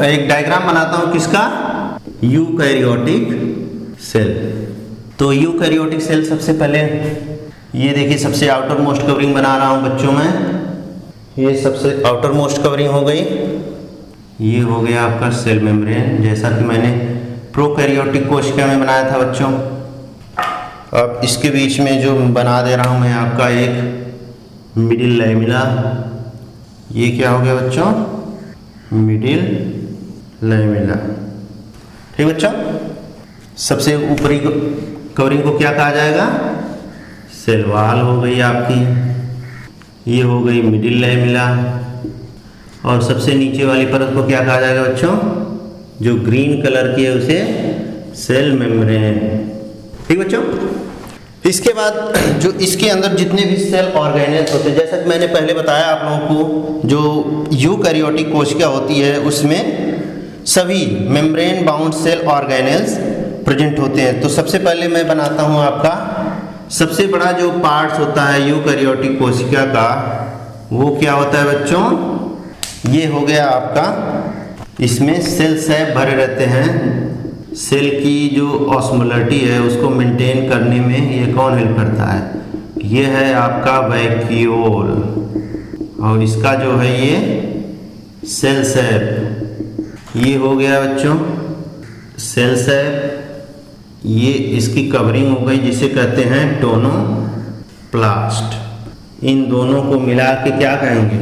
एक डायग्राम बनाता हूँ किसका, यूकैरियोटिक सेल। तो यूकैरियोटिक सेल सबसे पहले ये देखिए, सबसे आउटर मोस्ट कवरिंग बना रहा हूँ बच्चों में। ये सबसे आउटर मोस्ट कवरिंग हो गई, ये हो गया आपका सेल मेम्ब्रेन, जैसा कि मैंने प्रोकैरियोटिक कोशिका में बनाया था बच्चों। अब इसके बीच में जो बना दे रहा हूँ मैं आपका एक मिडिल लैमिना। ये क्या हो गया बच्चों, मिडिल लैमिना। ठीक बच्चों, सबसे ऊपरी कवरिंग को क्या कहा जाएगा, सेल वॉल हो गई आपकी, ये हो गई मिडिल लैमिना। और सबसे नीचे वाली परत को क्या कहा जाएगा बच्चों, जो ग्रीन कलर की है उसे सेल मेम्ब्रेन। ठीक बच्चों, इसके बाद जो इसके अंदर जितने भी सेल ऑर्गेनेल्स होते हैं, जैसा कि मैंने पहले बताया आप लोगों को, जो यूकैरियोटिक कोशिका होती है उसमें सभी membrane bound cell organelles present होते हैं। तो सबसे पहले मैं बनाता हूं आपका सबसे बड़ा जो पार्ट्स होता है यूकैरियोटिक कोशिका का, वो क्या होता है बच्चों, ये हो गया आपका, इसमें सेल सैप भरे रहते हैं। सेल की जो ऑस्मोलरिटी है उसको मेंटेन करने में ये कौन हेल्प करता है, ये है आपका वैक्यूल, और इसका जो है ये सेल सैप। ये हो गया बच्चों सेल सैप, ये इसकी कवरिंग हो गई जिसे कहते हैं टोनोप्लास्ट। इन दोनों को मिला के क्या कहेंगे,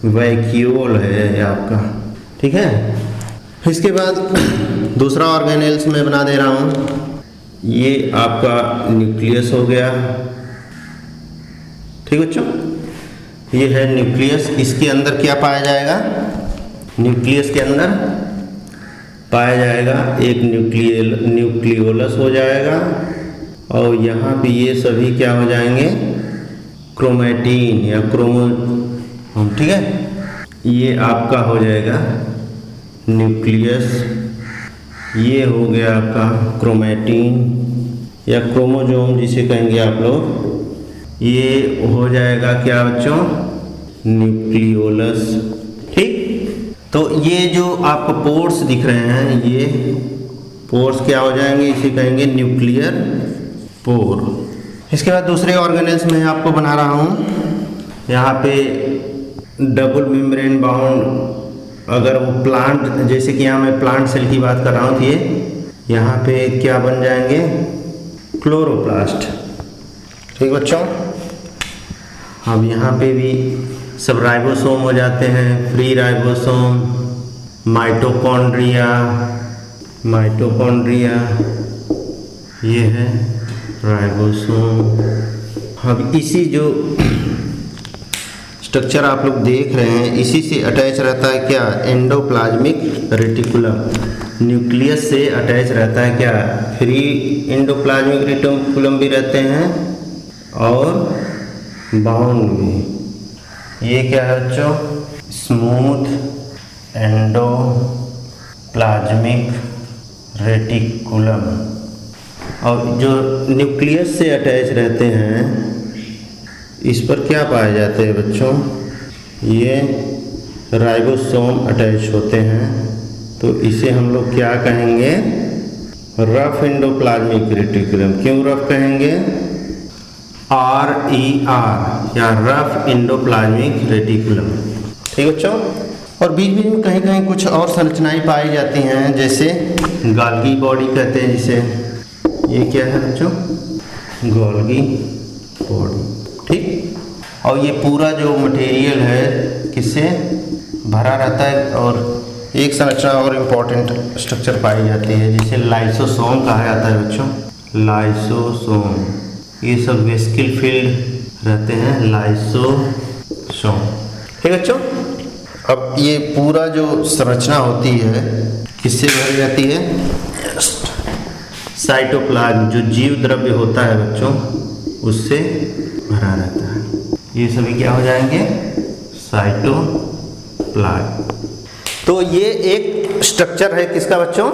वैक्यूल है ये आपका। ठीक है, इसके बाद दूसरा ऑर्गेनेल्स मैं बना दे रहा हूँ, ये आपका न्यूक्लियस हो गया। ठीक बच्चों, ये है न्यूक्लियस। इसके अंदर क्या पाया जाएगा, न्यूक्लियस के अंदर पाया जाएगा एक न्यूक्लियोलस हो जाएगा, और यहाँ पे ये सभी क्या हो जाएंगे, क्रोमैटिन या क्रोमो। ठीक है, ये आपका हो जाएगा न्यूक्लियस, ये हो गया आपका क्रोमैटिन या क्रोमोजोम जिसे कहेंगे आप लोग, ये हो जाएगा क्या बच्चों, न्यूक्लियोलस। ठीक, तो ये जो आपको पोर्स दिख रहे हैं, ये पोर्स क्या हो जाएंगे, इसे कहेंगे न्यूक्लियर पोर। इसके बाद दूसरे ऑर्गेनेल्स में आपको बना रहा हूँ, यहाँ पे डबल मेम्ब्रेन बाउंड, अगर वो प्लांट, जैसे कि यहाँ मैं प्लांट सेल की बात कर रहा हूँ, तो ये यहाँ पे क्या बन जाएंगे, क्लोरोप्लास्ट। ठीक बच्चों, अब यहाँ पे भी सब राइबोसोम हो जाते हैं, फ्री राइबोसोम, माइटोकॉन्ड्रिया, ये है राइबोसोम। अब इसी जो स्ट्रक्चर आप लोग देख रहे हैं, इसी से अटैच रहता है क्या, एंडोप्लाज्मिक रेटिकुलम। न्यूक्लियस से अटैच रहता है क्या, फ्री एंडोप्लाज्मिक रेटिकुलम भी रहते हैं और बाउंड भी। ये क्या है बच्चों, स्मूथ एंडोप्लाज्मिक रेटिकुलम। और जो न्यूक्लियस से अटैच रहते हैं, इस पर क्या पाए जाते हैं बच्चों, ये राइबोसोम अटैच होते हैं। तो इसे हम लोग क्या कहेंगे, रफ एंडोप्लाज्मिक रेटिकुलम। क्यों रफ कहेंगे, RER या रफ एंडोप्लाज्मिक रेटिकुलम। ठीक बच्चों, और बीच बीच में कहीं कहीं कुछ और संरचनाएं पाई जाती हैं, जैसे गोल्गी बॉडी कहते हैं जिसे। ये क्या है बच्चों, गोल्गी बॉडी। ठीक, और ये पूरा जो मटेरियल है किससे भरा रहता है, और एक संरचना और इम्पोर्टेंट स्ट्रक्चर पाई जाती है जिसे लाइसोसोम कहा जाता है बच्चों, लाइसोसोम। ये सब वेस्किल फील्ड रहते हैं, लाइसोसोम। ठीक बच्चों, अब ये पूरा जो संरचना होती है किससे भरी जाती है, साइटोप्लाज्म, जो जीव द्रव्य होता है बच्चों, उससे भरा रहता है। ये सभी क्या हो जाएंगे, साइटोप्लाज्म। तो ये एक स्ट्रक्चर है किसका बच्चों,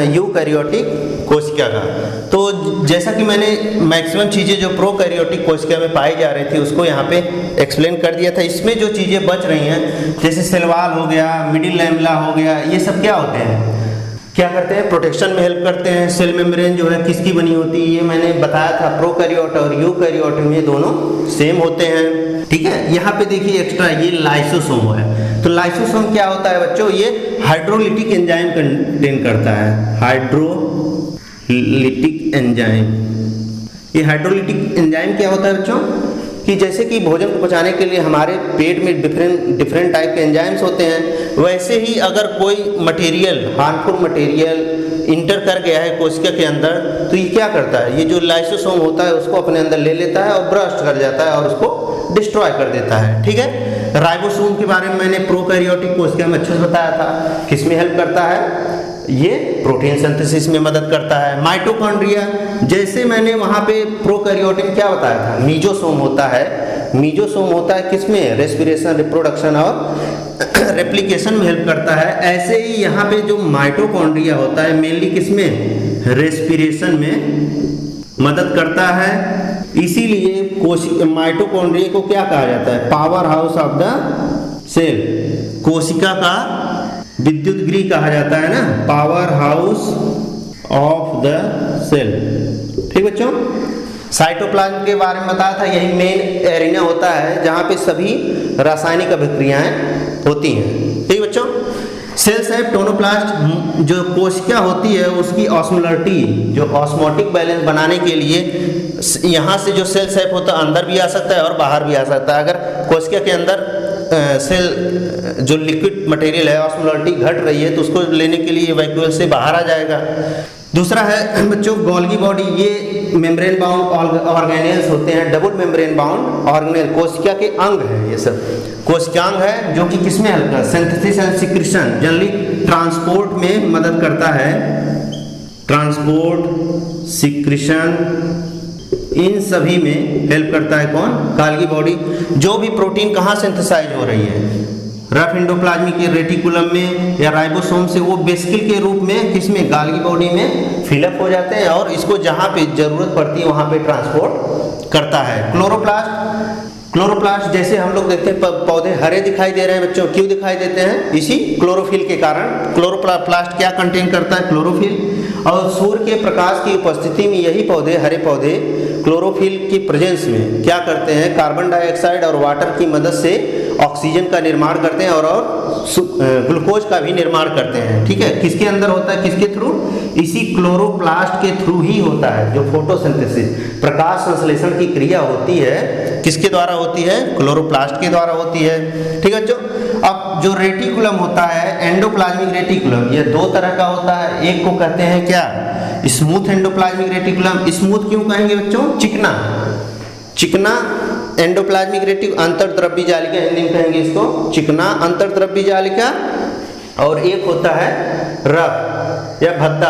यूकैरियोटिक कोशिका का। तो जैसा कि मैंने मैक्सिमम चीज़ें जो प्रोकैरियोटिक कोशिका में पाई जा रही थी उसको यहाँ पे एक्सप्लेन कर दिया था। इसमें जो चीज़ें बच रही हैं जैसे सेल वॉल हो गया, मिडिल लैमेला हो गया, ये सब क्या होते हैं, क्या करते हैं, प्रोटेक्शन में हेल्प करते हैं। सेल मेम्ब्रेन जो है किसकी बनी होती है, ये मैंने बताया था, प्रोकैरियोट और यूकैरियोट में दोनों सेम होते हैं। ठीक है, यहाँ पे देखिए एक्स्ट्रा ये लाइसोसोम है। तो लाइसोसोम क्या होता है बच्चों, ये हाइड्रोलिटिक एंजाइम कंटेन करता है, हाइड्रोलिटिक एंजाइम। ये हाइड्रोलिटिक एंजाइम क्या होता है बच्चों, कि जैसे कि भोजन को पचाने के लिए हमारे पेट में डिफरेंट टाइप के एंजाइम्स होते हैं, वैसे ही अगर कोई मटेरियल, हार्मफुल मटेरियल इंटर कर गया है कोशिका के अंदर, तो ये क्या करता है, ये जो लाइसोसोम होता है उसको अपने अंदर ले लेता है और ब्रस्ट कर जाता है और उसको डिस्ट्रॉय कर देता है। ठीक है, राइबोसोम के बारे में मैंने प्रोकैरियोटिक कोशिका में अच्छे से बताया था, किसमें हेल्प करता है, ये प्रोटीन सिंथेसिस में मदद करता है। माइटोकॉन्ड्रिया, जैसे मैंने वहाँ पे प्रोकैरियोटिक में क्या बताया था, मीजोसोम होता है। मीजोसोम होता है किसमें, रेस्पिरेशन, रिप्रोडक्शन और रेप्लिकेशन में हेल्प करता है। ऐसे ही यहाँ पे जो माइटोकॉन्ड्रिया होता है मेनली किसमें, रेस्पिरेशन में मदद करता है। इसीलिए माइटोकॉन्ड्रिया को क्या कहा जाता है, power house of the cell, कोशिका का विद्युत गृह कहा जाता है ना, power house of the cell. ठीक बच्चों, साइटोप्लाज्म के बारे में बताया था, यही मेन एरिना होता है जहाँ पे सभी रासायनिक अभिक्रियाएं होती हैं। ठीक बच्चों, सेल शेप टोनोप्लास्ट जो कोशिका होती है उसकी ऑस्मोलरिटी, जो ऑस्मोटिक बैलेंस बनाने के लिए यहाँ से जो सेल शेप होता है अंदर भी आ सकता है और बाहर भी आ सकता है। अगर कोशिका के अंदर सेल जो लिक्विड मटेरियल है ऑस्मोलरिटी घट रही है तो उसको लेने के लिए वैक्यूल से बाहर आ जाएगा। दूसरा है बच्चों गोल्गी बॉडी, ये मेम्ब्रेन बाउंड ऑर्गेनेल्स होते हैं, डबल मेम्ब्रेन बाउंड ऑर्गेनेल, कोशिका के अंग है, ये सब कोशिकांग है जो कि किसमें हेल्प करता है, synthesis and secretion, generally transport में मदद करता है, ट्रांसपोर्ट, सिक्रीशन, इन सभी में हेल्प करता है कौन, गोल्गी बॉडी। जो भी प्रोटीन कहाँ सिंथेसाइज हो रही है, रफ एंडोप्लाज्मिक रेटिकुलम में या राइबोसोम से, वो वेसिकल के रूप में किसमें, गोल्गी बॉडी में फिलअप हो जाते हैं और इसको जहाँ पे जरूरत पड़ती है वहाँ पे ट्रांसपोर्ट करता है। क्लोरोप्लास्ट जैसे हम लोग देखते हैं पौधे हरे दिखाई दे रहे हैं बच्चों, क्यों दिखाई देते हैं, इसी क्लोरोफिल के कारण। क्लोरोप्लास्ट क्या कंटेन करता है, क्लोरोफिल, और सूर्य के प्रकाश की उपस्थिति में यही पौधे, हरे पौधे क्लोरोफिल की प्रेजेंस में क्या करते हैं, कार्बन डाइऑक्साइड और वाटर की मदद से ऑक्सीजन का निर्माण करते हैं और ग्लूकोज का भी निर्माण करते हैं। ठीक है, किसके अंदर होता है, किसके थ्रू, इसी क्लोरोप्लास्ट के थ्रू ही होता है। जो फोटोसिंथेसिस, प्रकाश संश्लेषण की क्रिया होती है, किसके द्वारा होती है, क्लोरोप्लास्ट के द्वारा होती है। ठीक है बच्चों, अब जो रेटिकुलम होता है, एंडोप्लाज्मिक रेटिकुलम, ये दो तरह का होता है। एक को कहते हैं क्या, स्मूथ एंडोप्लाज्मिक रेटिकुलम। स्मूथ क्यों कहेंगे बच्चों, चिकना, चिकना एंडोप्लाज्मिक रेटिकुलम, अंतर्द्रव्य जालिका हिंदी में कहेंगे इसको, चिकना अंतर्द्रव्य जालिका। और एक होता है रफ या भद्दा,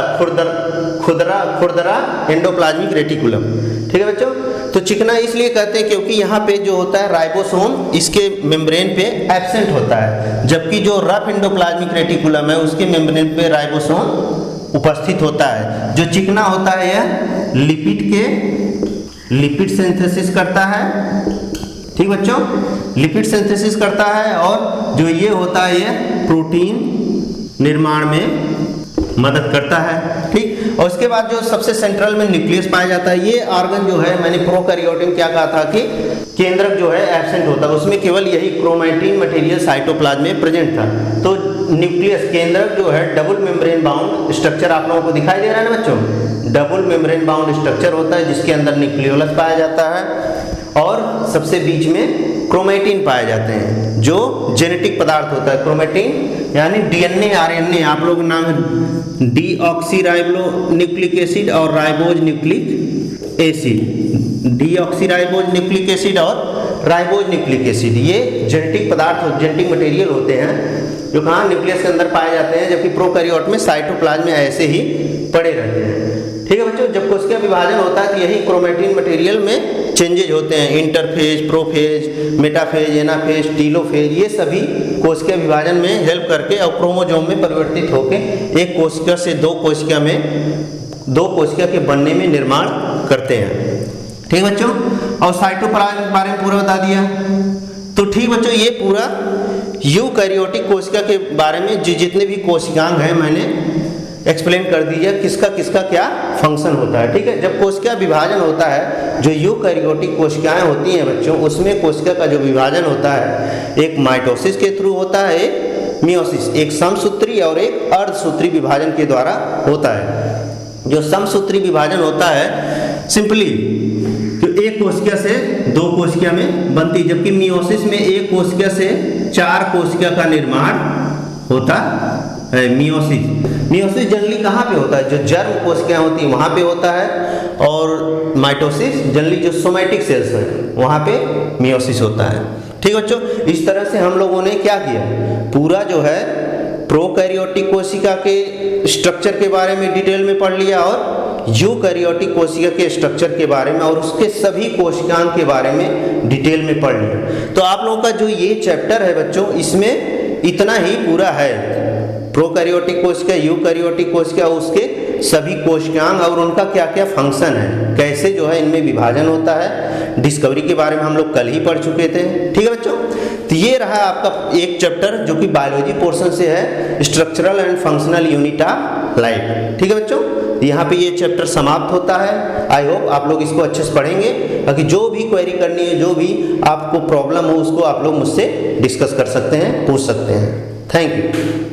खुरदरा एंडोप्लाज्मिक रेटिकुलम। ठीक है बच्चों, तो चिकना इसलिए कहते हैं क्योंकि यहाँ पे जो होता है राइबोसोम इसके मेम्ब्रेन पे एब्सेंट होता है, जबकि जो रफ एंडोप्लाज्मिक रेटिकुलम है उसके मेम्ब्रेन पे राइबोसोम उपस्थित होता है। जो चिकना होता है यह लिपिड सिंथेसिस करता है। ठीक बच्चों, लिपिड सिंथेसिस करता है, और जो ये होता है ये प्रोटीन निर्माण में मदद करता है। ठीक, और उसके बाद जो सबसे सेंट्रल में न्यूक्लियस पाया जाता है, ये ऑर्गन जो है मैंने प्रोकैरियोटिक में क्या कहा था कि केंद्रक जो है एब्सेंट होता है, उसमें केवल यही क्रोमैटिन मटेरियल साइटोप्लाज्म में प्रेजेंट था। तो न्यूक्लियस केंद्रक जो है डबल मेम्ब्रेन बाउंड स्ट्रक्चर आप लोगों को दिखाई दे रहा है ना बच्चों, डबल मेम्ब्रेन बाउंड स्ट्रक्चर होता है जिसके अंदर न्यूक्लियोलस पाया जाता है और सबसे बीच में क्रोमैटिन पाए जाते हैं जो जेनेटिक पदार्थ होता है। क्रोमैटिन यानी डीएनए, आरएनए, आप लोग नाम डीऑक्सीराइबो न्यूक्लिक एसिड और ribose nucleic acid, deoxyribose nucleic acid और राइबोज न्यूक्लिक एसिड, ये जेनेटिक पदार्थ, जेनेटिक मटेरियल होते हैं जो कहाँ न्यूक्लियस के अंदर पाए जाते हैं, जबकि प्रोकैरियोट में साइटोप्लाज्म में ऐसे ही पड़े रहते हैं। ठीक है बच्चों, जब कोशिका विभाजन होता है तो यही क्रोमैटिन मटेरियल में चेंजेज होते हैं, interphase, prophase, metaphase, anaphase, telophase, ये सभी कोशिका विभाजन में हेल्प करके और क्रोमोसोम में परिवर्तित होकर एक कोशिका से दो कोशिका में दो कोशिका के बनने में निर्माण करते हैं। ठीक बच्चों, और साइटोप्लाज्म के बारे में पूरा बता दिया। तो ठीक बच्चों, ये पूरा यूकैरियोटिक कोशिका के बारे में जितने भी कोशिकांग हैं मैंने एक्सप्लेन कर दिया किसका किसका क्या फंक्शन होता है। ठीक है, जब कोशिका विभाजन होता है, जो यूकैरियोटिक कोशिकाएं होती हैं बच्चों, उसमें कोशिका का जो विभाजन होता है एक माइटोसिस के थ्रू होता है, एक मियोसिस, एक समसूत्री और एक अर्धसूत्री विभाजन के द्वारा होता है। जो समसूत्री विभाजन होता है सिंपली एक कोशिका से दो कोशिका में बनती, जबकि मियोसिस में एक कोशिका से 4 कोशिका का निर्माण होता है। मियोसिस जनरली कहाँ पे होता है? जो जर्म कोशिकाएं होती हैं वहाँ पे होता है, और माइटोसिस जनरली जो सोमैटिक सेल्स हैं वहाँ पे मियोसिस होता है। ठीक बच्चों, इस तरह से हम लोगों ने क्या किया, पूरा जो है प्रोकैरियोटिक कोशिका के स्ट्रक्चर के बारे में डिटेल में पढ़ लिया, और यूकैरियोटिक कोशिका के स्ट्रक्चर के बारे में और उसके सभी कोशिकाओं के बारे में डिटेल में पढ़ लिया। तो आप लोगों का जो ये चैप्टर है बच्चों, इसमें इतना ही पूरा है। प्रोकैरियोटिक कोशिका, यूकैरियोटिक कोशिका, उसके सभी कोशिकांग और उनका क्या क्या फंक्शन है, कैसे जो है इनमें विभाजन होता है, डिस्कवरी के बारे में हम लोग कल ही पढ़ चुके थे। ठीक है बच्चों, तो ये रहा आपका एक चैप्टर जो कि बायोलॉजी पोर्शन से है, structural and functional unit of life. ठीक है बच्चों, यहाँ पे ये चैप्टर समाप्त होता है। आई होप आप लोग इसको अच्छे से पढ़ेंगे, ताकि जो भी क्वेरी करनी है, जो भी आपको प्रॉब्लम हो, उसको आप लोग मुझसे डिस्कस कर सकते हैं, पूछ सकते हैं। Thank you.